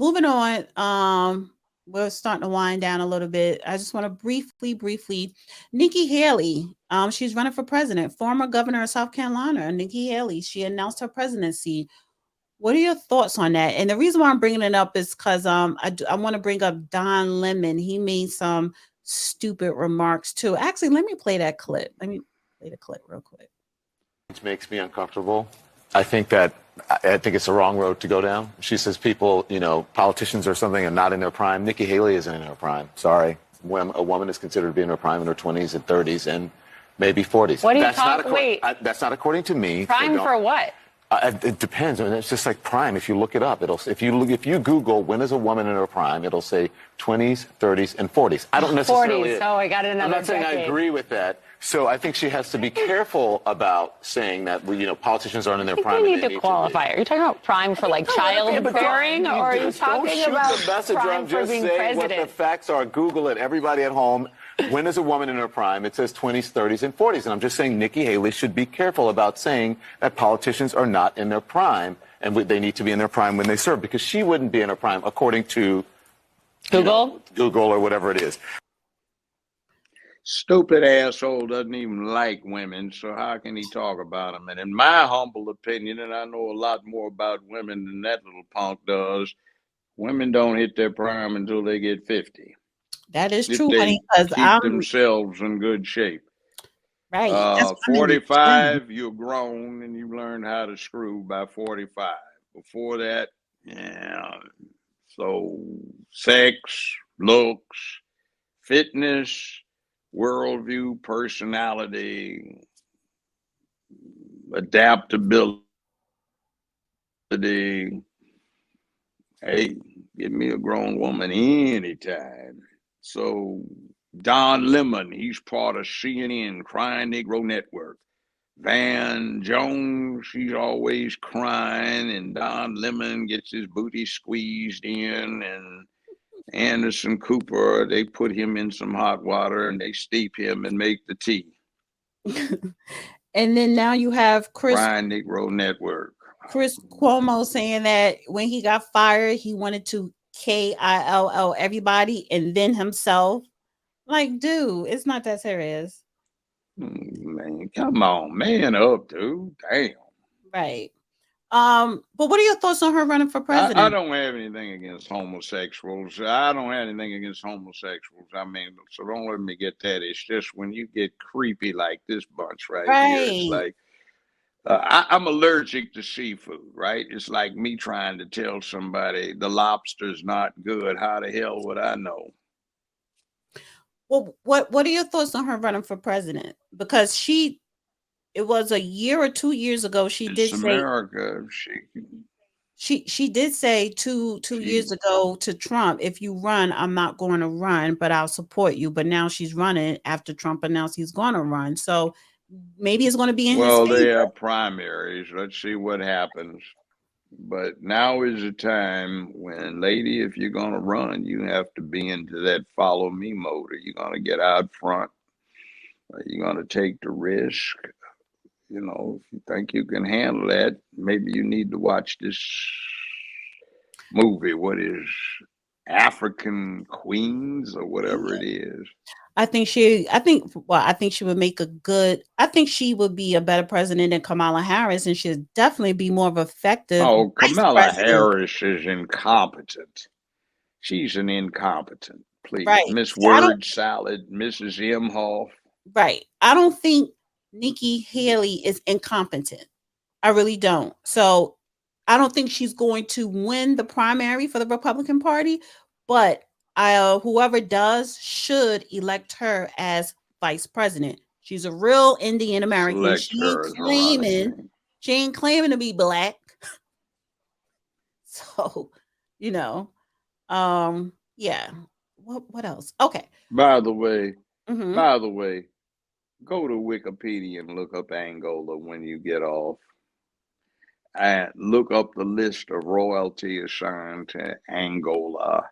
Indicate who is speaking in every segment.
Speaker 1: moving on. We're starting to wind down a little bit. I just want to briefly, Nikki Haley. She's running for president. Former governor of South Carolina, Nikki Haley. She announced her presidency. What are your thoughts on that? And the reason why I'm bringing it up is because I want to bring up Don Lemon. He made some stupid remarks too. Actually, let me play that clip. Let me play the clip real quick.
Speaker 2: It makes me uncomfortable. I think it's the wrong road to go down. She says people, politicians or something are not in their prime. Nikki Haley isn't in her prime. Sorry. When a woman is considered to be in her prime in her 20s and 30s and maybe 40s.
Speaker 3: What are you talking? Wait.
Speaker 2: That's not according to me.
Speaker 3: Prime for what?
Speaker 2: It depends. I mean, it's just like prime. If you look it up, if you Google when is a woman in her prime, it'll say 20s, 30s, and 40s. I don't necessarily.
Speaker 3: 40s. Oh, I got another.
Speaker 2: I'm not saying
Speaker 3: decade.
Speaker 2: I agree with that. So I think she has to be careful about saying that politicians aren't in their prime.
Speaker 3: We need to qualify. Are you talking about prime for like childbearing, or are you talking about prime for being president?
Speaker 2: What the facts are. Google it. Everybody at home. When is a woman in her prime? It says 20s, 30s, and 40s. And I'm just saying Nikki Haley should be careful about saying that politicians are not in their prime and they need to be in their prime when they serve, because she wouldn't be in her prime according to Google or whatever it is.
Speaker 4: Stupid asshole doesn't even like women, so how can he talk about them? And in my humble opinion, and I know a lot more about women than that little punk does, women don't hit their prime until they get 50.
Speaker 1: That is
Speaker 4: If
Speaker 1: true,
Speaker 4: they
Speaker 1: honey.
Speaker 4: keep themselves in good shape.
Speaker 1: Right.
Speaker 4: 45, you're grown and you learn how to screw by 45. Before that, yeah. So sex, looks, fitness, worldview, personality, adaptability. Hey, give me a grown woman anytime. So Don Lemon, he's part of CNN, Crying Negro Network. Van Jones, she's always crying, and Don Lemon gets his booty squeezed in, and Anderson Cooper, they put him in some hot water and they steep him and make the tea.
Speaker 1: And then now you have
Speaker 4: Crying Negro Network.
Speaker 1: Chris Cuomo saying that when he got fired, he wanted to KILL everybody and then himself. Like, dude, it's not that serious.
Speaker 4: Man, come on, man up, dude. Damn.
Speaker 1: Right. But what are your thoughts on her running for president?
Speaker 4: I don't have anything against homosexuals. I don't have anything against homosexuals. I mean, so don't let me get that. It's just when you get creepy like this bunch right here, it's like, I'm allergic to seafood, right? It's like me trying to tell somebody the lobster's not good. How the hell would I know?
Speaker 1: Well, what are your thoughts on her running for president? Because it was a year or 2 years ago. She did
Speaker 4: America.
Speaker 1: She did say two years ago to Trump, if you run, I'm not going to run, but I'll support you. But now she's running after Trump announced he's going to run. So maybe it's going to be in his favor.
Speaker 4: Well, they have primaries. Let's see what happens. But now is the time when, lady, if you're going to run, you have to be into that follow me mode. Are you going to get out front? Are you going to take the risk? If you think you can handle that, maybe you need to watch this movie. What is African Queens or whatever it is?
Speaker 1: I think she would I think she would be a better president than Kamala Harris, and she'd definitely be more of effective.
Speaker 4: Oh, Kamala Harris is incompetent. She's an incompetent, please. Right. Miss Word Salad, Mrs. Imhoff.
Speaker 1: Right. I don't think Nikki Haley is incompetent. I really don't. So I don't think she's going to win the primary for the Republican Party, but whoever does should elect her as vice president. She's a real Indian American. She ain't claiming to be black. So, yeah. What else? Okay.
Speaker 4: By the way, go to Wikipedia and look up Angola when you get off. And look up the list of royalty assigned to Angola.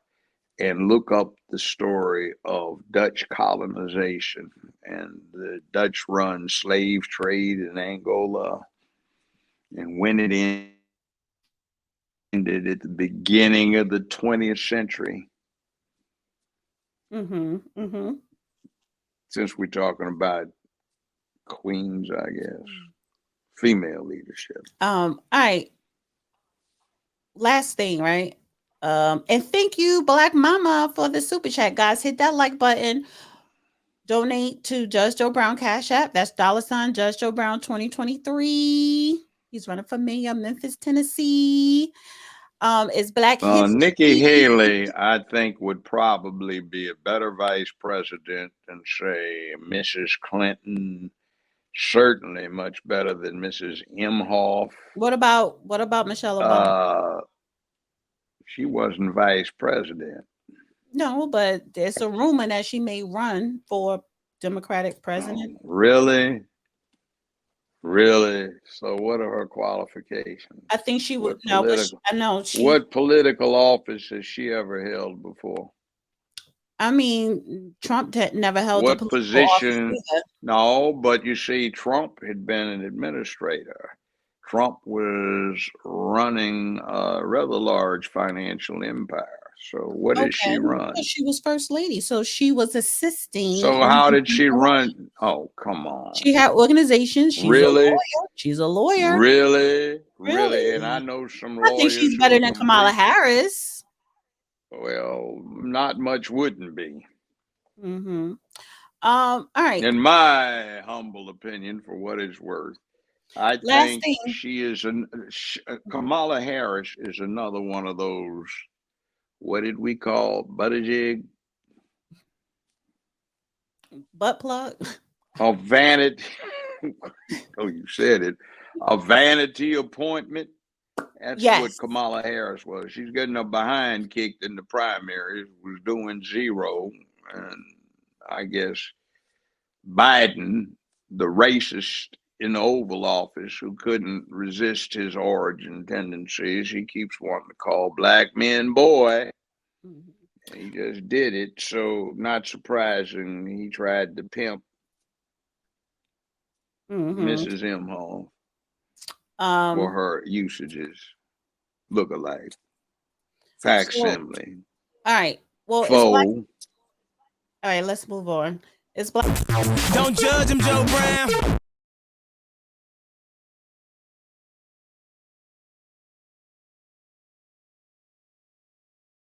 Speaker 4: And look up the story of Dutch colonization and the Dutch-run slave trade in Angola and when it ended at the beginning of the 20th century. Since we're talking about queens, I guess, female leadership.
Speaker 1: All right. Last thing, right? And thank you, Black Mama, for the super chat. Guys, hit that like button. Donate to Judge Joe Brown Cash App. That's $ Judge Joe Brown 2023. He's running for mayor of Memphis, Tennessee. It's Black History.
Speaker 4: Nikki Haley, I think, would probably be a better vice president than, say, Mrs. Clinton. Certainly much better than Mrs. Imhoff.
Speaker 1: What about Michelle Obama?
Speaker 4: She wasn't vice president.
Speaker 1: No, but there's a rumor that she may run for Democratic president.
Speaker 4: Really? Really? So what are her qualifications?
Speaker 1: I think she would.
Speaker 4: What political office has she ever held before?
Speaker 1: I mean, Trump never held
Speaker 4: what
Speaker 1: a
Speaker 4: position? No, but you see, Trump had been an administrator. Trump was running a rather large financial empire. So what did she run?
Speaker 1: She was first lady, so she was assisting.
Speaker 4: So how did she run? Oh, come on.
Speaker 1: She had organizations. She's a lawyer.
Speaker 4: Really? And I know some lawyers.
Speaker 1: I think she's better than Kamala Harris.
Speaker 4: Well, not much wouldn't be.
Speaker 1: All right.
Speaker 4: In my humble opinion, for what it's worth, I think she is Kamala Harris is another one of those. What did we call buttigieg?
Speaker 1: Butt plug.
Speaker 4: A vanity. Oh, you said it. A vanity appointment. That's what Kamala Harris was. She's getting her behind kicked in the primaries, was doing zero. And I guess Biden, the racist in the Oval Office who couldn't resist his origin tendencies, he keeps wanting to call black men boy. He just did it. So not surprising, he tried to pimp Mrs. Imhoff for her usages. Look-alike. Facsimile.
Speaker 1: All right. Well, all right, let's move on. It's Black.
Speaker 5: Don't judge him, Joe Brown.